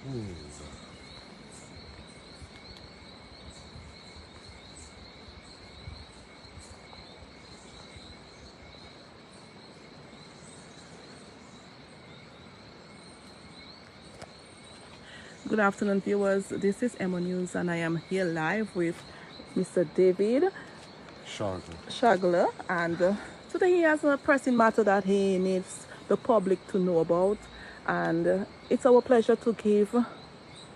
Good afternoon, viewers. This is Emonews, and I am here live with Mr. David Shargel. And today he has a pressing matter that he needs the public to know about. And it's our pleasure to give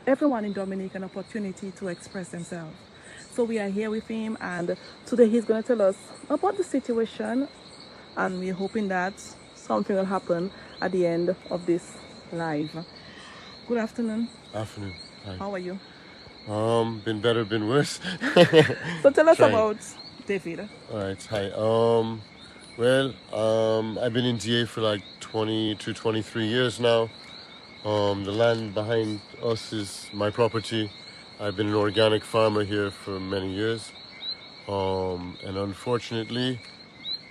everyone in Dominique an opportunity to express themselves. So we are here with him, and today he's going to tell us about the situation, and we're hoping that something will happen at the end of this live. Good afternoon. Afternoon. Hi. How are you? Been better, been worse. So tell us about David. All right. Hi. I've been in DA for like 20 to 23 years now. The land behind us is my property. I've been an organic farmer here for many years. And unfortunately,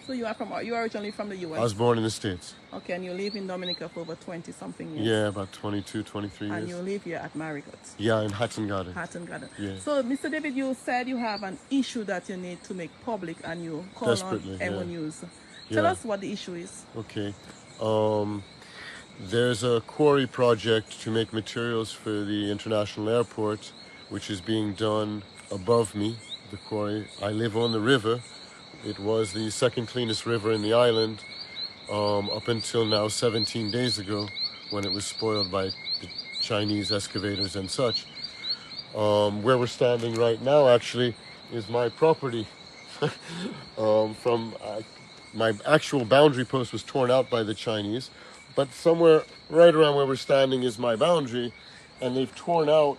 So you are originally from the US? I was born in the States. Okay, and you live in Dominica for over 20 something years? Yeah, about 22, 23 years. And you live here at Marigot? Yeah, in Hatton Garden. Hatton Garden. Yeah. So, Mr. David, you said you have an issue that you need to make public, and you call Desperately, on Emonews. Yeah. Tell us what the issue is. Okay. There's a quarry project to make materials for the international airport, which is being done above me, the quarry. I live on the river. It was the second cleanest river in the island up until now, 17 days ago, when it was spoiled by the Chinese excavators and such. Where we're standing right now, actually, is my property. My actual boundary post was torn out by the Chinese, but somewhere right around where we're standing is my boundary, and they've torn out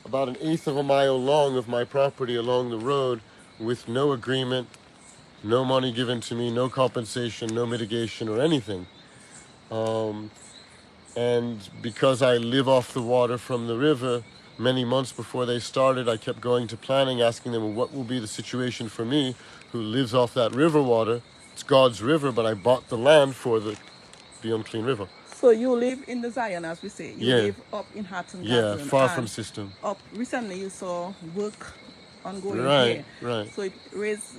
about 1/8 of a mile long of my property along the road with no agreement, no money given to me, no compensation, no mitigation or anything. And because I live off the water from the river, many months before they started, I kept going to planning, asking them, well, what will be the situation for me who lives off that river water? It's God's river, but I bought the land for the unclean river. So you live in the Zion, as we say. You Yeah. live up in Hatton Garden. Yeah, far from system. Up recently, you saw work ongoing Right, here. right. So it raised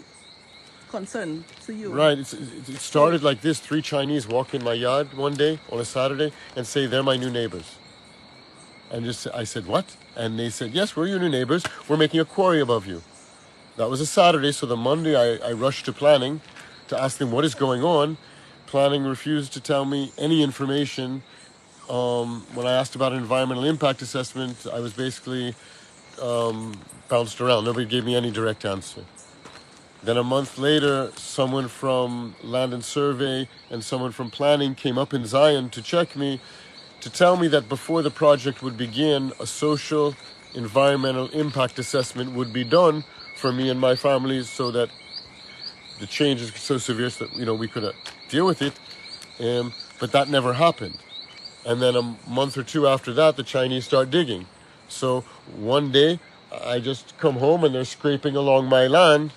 concern to you. Right, it started like this. 3 Chinese walk in my yard one day on a Saturday and say they're my new neighbors. And I said, what? And they said, yes, we're your new neighbors. We're making a quarry above you. That was a Saturday, so the Monday I rushed to planning to ask them what is going on. Planning refused to tell me any information. When I asked about an environmental impact assessment, I was basically bounced around. Nobody gave me any direct answer. Then a month later, someone from Land and Survey and someone from Planning came up in Zion to check me, to tell me that before the project would begin, a social environmental impact assessment would be done for me and my family so that the change is so severe that we could deal with it. But that never happened. And then a month or 2 after that, the Chinese start digging. So one day, I just come home and they're scraping along my land.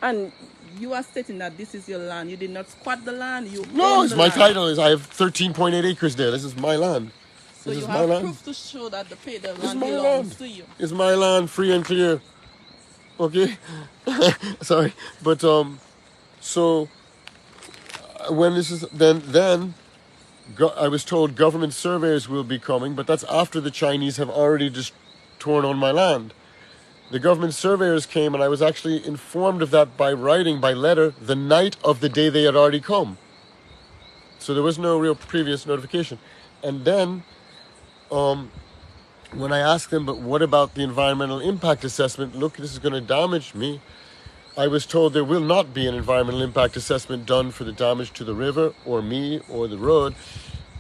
And you are stating that this is your land. You did not squat the land. No, it's my title. I have 13.8 acres there. This is my land. So this you is have my land. proof to show that the land It's my belongs land. to you. It's my land, free and clear. Okay, sorry, but so when this is then I was told government surveyors will be coming, but that's after the Chinese have already just torn on my land. The government surveyors came, and I was actually informed of that by writing, by letter, the night of the day they had already come. So there was no real previous notification. And then, when I asked them, but what about the environmental impact assessment? Look, this is going to damage me. I was told there will not be an environmental impact assessment done for the damage to the river, or me, or the road.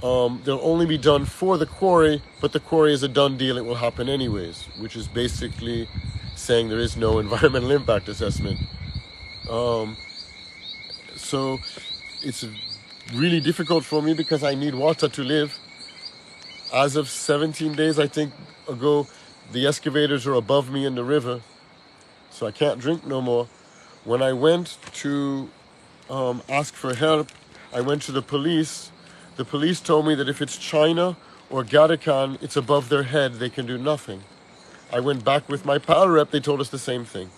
They'll only be done for the quarry, but the quarry is a done deal. It will happen anyways, which is basically saying there is no environmental impact assessment. So it's really difficult for me because I need water to live. As of 17 days, I think, ago, the excavators are above me in the river, so I can't drink no more. When I went to ask for help, I went to the police. The police told me that if it's China or Gatacan, it's above their head, they can do nothing. I went back with my power rep, they told us the same thing.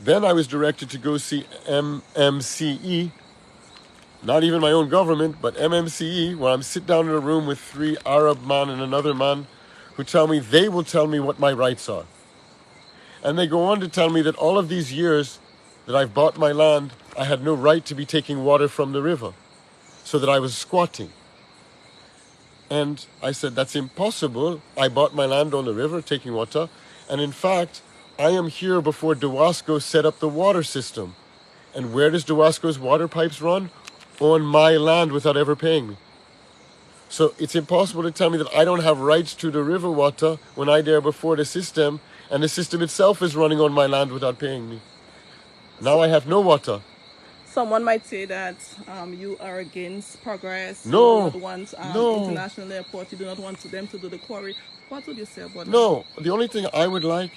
Then I was directed to go see MMCE, not even my own government, but MMCE, where I'm sit down in a room with 3 Arab man and another man who tell me they will tell me what my rights are. And they go on to tell me that all of these years that I've bought my land, I had no right to be taking water from the river, so that I was squatting. And I said, that's impossible. I bought my land on the river, taking water. And in fact, I am here before Dewasco set up the water system. And where does Dewasco's water pipes run? On my land without ever paying me. So it's impossible to tell me that I don't have rights to the river water when I there before the system, and the system itself is running on my land without paying me. Now I have no water. Someone might say that you are against progress. No, You do not want no. international airport. You do not want them to do the quarry. What would you say about that? No, the only thing I would like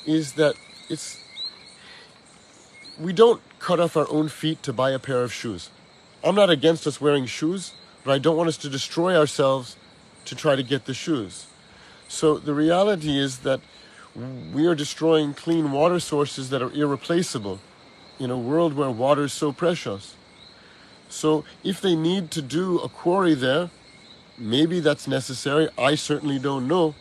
is that we don't cut off our own feet to buy a pair of shoes. I'm not against us wearing shoes, but I don't want us to destroy ourselves to try to get the shoes. So the reality is that we are destroying clean water sources that are irreplaceable in a world where water is so precious. So if they need to do a quarry there, maybe that's necessary. I certainly don't know.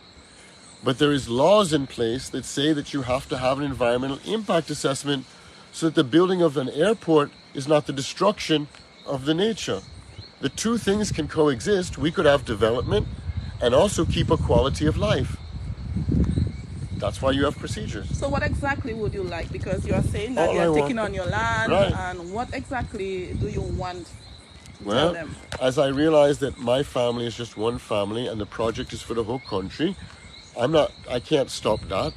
But there is laws in place that say that you have to have an environmental impact assessment so that the building of an airport is not the destruction of the nature. The two things can coexist. We could have development and also keep a quality of life. That's why you have procedures. So what exactly would you like? Because you are saying that All you I are want- taking on your land, Right. and what exactly do you want to tell Well, them? as I realize that my family is just one family and the project is for the whole country, I can't stop that.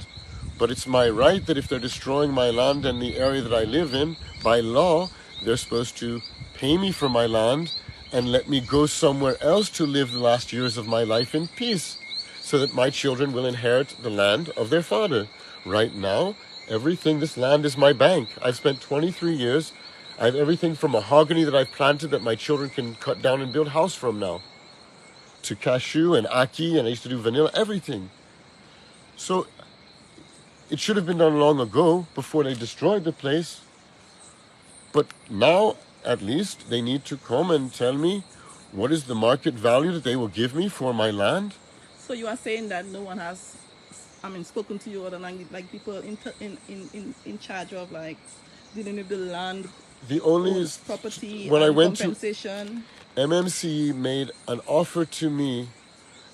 But it's my right that if they're destroying my land and the area that I live in, by law, they're supposed to pay me for my land and let me go somewhere else to live the last years of my life in peace, so that my children will inherit the land of their father. Right now, this land is my bank. I've spent 23 years. I have everything from mahogany that I've planted that my children can cut down and build a house from now, to cashew and ackee, and I used to do vanilla, everything. So it should have been done long ago, before they destroyed the place. But now, at least, they need to come and tell me what is the market value that they will give me for my land. So you are saying that no one has, spoken to you other than like people in charge of like dealing with the land, The only property, when I and went compensation. to MMC made an offer to me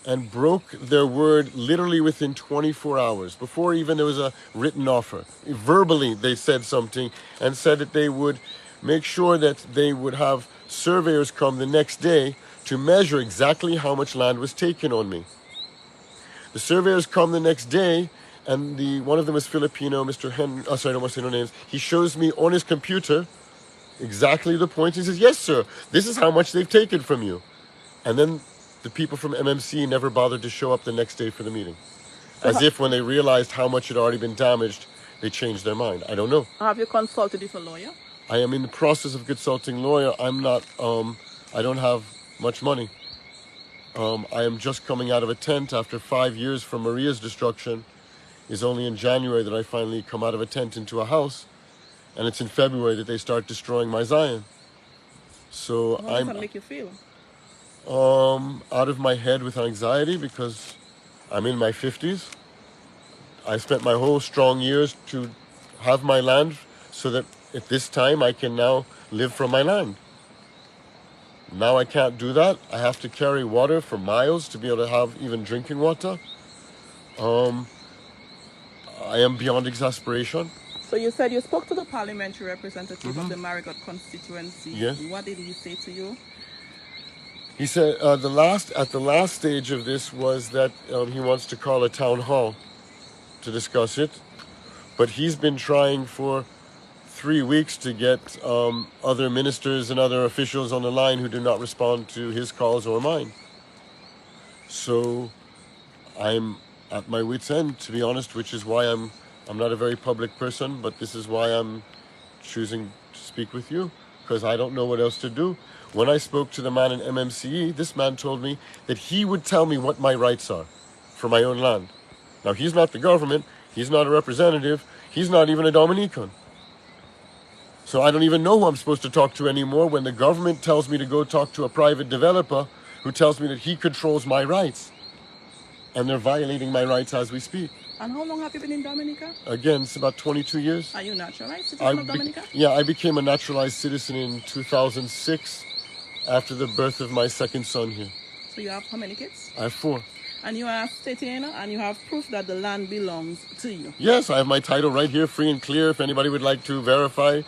and broke their word literally within 24 hours, before even there was a written offer. Verbally, they said something and said that they would make sure that they would have surveyors come the next day to measure exactly how much land was taken on me. The surveyors come the next day, and one of them is Filipino, Mr. Henry. Oh, sorry, I don't want to say no names. He shows me on his computer exactly the point. He says, "Yes, sir, this is how much they've taken from you." And then the people from MMC never bothered to show up the next day for the meeting. As if when they realized how much had already been damaged, they changed their mind. I don't know. Have you consulted with a lawyer? I am in the process of consulting lawyer. I'm not, I don't have much money. I am just coming out of a tent after 5 years from Maria's destruction. It's only in January that I finally come out of a tent into a house. And it's in February that they start destroying my Zion. So How does that make you feel? out of my head with anxiety because I'm in my 50s. I spent my whole strong years to have my land so that at this time I can now live from my land. Now I can't do that. I have to carry water for miles to be able to have even drinking water. I am beyond exasperation. So you said you spoke to the parliamentary representative of the Marigot constituency. Yes. What did he say to you? He said at the last stage of this was that he wants to call a town hall to discuss it, but he's been trying for 3 weeks to get other ministers and other officials on the line who do not respond to his calls or mine. So I'm at my wit's end, to be honest, which is why I'm not a very public person, but this is why I'm choosing to speak with you. because I don't know what else to do. When I spoke to the man in MMCE, this man told me that he would tell me what my rights are for my own land. Now, he's not the government. He's not a representative. He's not even a Dominican. So I don't even know who I'm supposed to talk to anymore when the government tells me to go talk to a private developer who tells me that he controls my rights. And they're violating my rights as we speak. And how long have you been in Dominica? Again, it's about 22 years. Are you naturalized citizen of Dominica? Yeah, I became a naturalized citizen in 2006 after the birth of my second son here. So you have how many kids? I have 4. And you are stating and you have proof that the land belongs to you? Yes, I have my title right here, free and clear, if anybody would like to verify.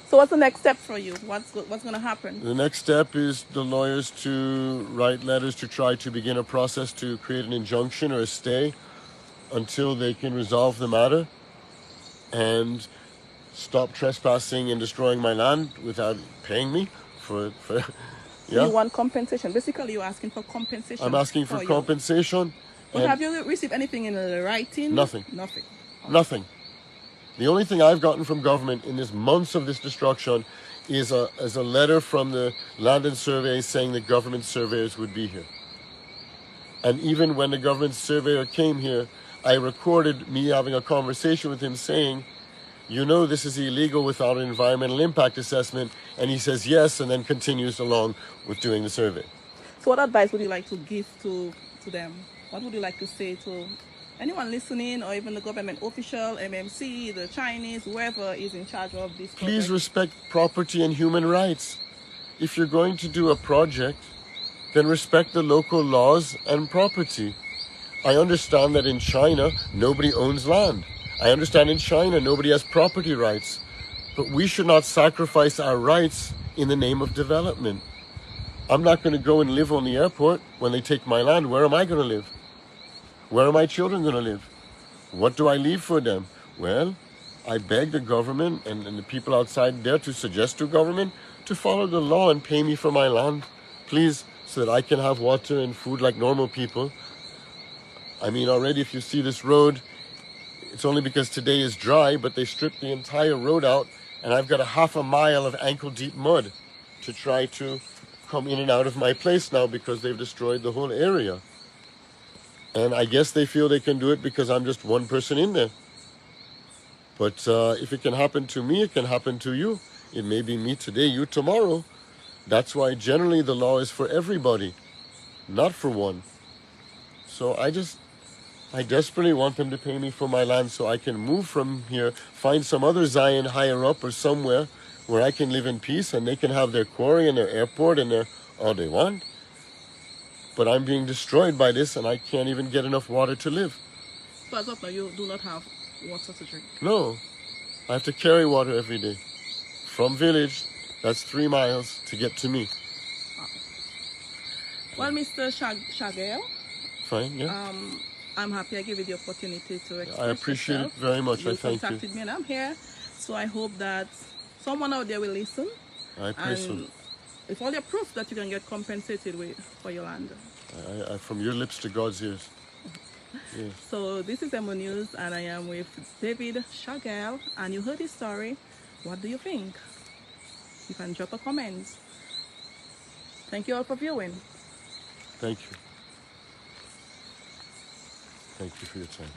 So what's the next step for you? What's going to happen? The next step is the lawyers to write letters to try to begin a process to create an injunction or a stay until they can resolve the matter and stop trespassing and destroying my land without paying me for So you want compensation. Basically, you're asking for compensation. I'm asking for compensation. But have you received anything in writing? Nothing. Nothing. Okay. Nothing. The only thing I've gotten from government in this months of this destruction is a letter from the Land and Survey saying that government surveyors would be here. And even when the government surveyor came here, I recorded me having a conversation with him saying, you know this is illegal without an environmental impact assessment. And he says yes, and then continues along with doing the survey. So what advice would you like to give to them? What would you like to say to anyone listening, or even the government official, MMC, the Chinese, whoever is in charge of this project? Please respect property and human rights. If you're going to do a project, then respect the local laws and property. I understand that in China, nobody owns land. I understand in China, nobody has property rights. But we should not sacrifice our rights in the name of development. I'm not going to go and live on the airport when they take my land. Where am I going to live? Where are my children going to live? What do I leave for them? Well, I beg the government and the people outside there to suggest to government to follow the law and pay me for my land, please, so that I can have water and food like normal people. I mean, already if you see this road, it's only because today is dry, but they stripped the entire road out, and I've got a half a mile of ankle-deep mud to try to come in and out of my place now because they've destroyed the whole area. And I guess they feel they can do it because I'm just one person in there. But if it can happen to me, it can happen to you. It may be me today, you tomorrow. That's why generally the law is for everybody, not for one. So I desperately want them to pay me for my land so I can move from here, find some other Zion higher up or somewhere where I can live in peace and they can have their quarry and their airport and their all they want. But I'm being destroyed by this and I can't even get enough water to live. So as of now, you do not have water to drink? No. I have to carry water every day. From village, that's 3 miles to get to me. Well, Mr. Shargel. Fine, yeah. I'm happy I gave you the opportunity to express I appreciate yourself. it very much. I thank you. You contacted me and I'm here. So I hope that someone out there will listen. I pray so. It's all your proof that you can get compensated for your land. From your lips to God's ears. Yes. So this is Emonews and I am with David Shargel, and you heard his story. What do you think? You can drop a comment. Thank you all for viewing. Thank you. Thank you for your time.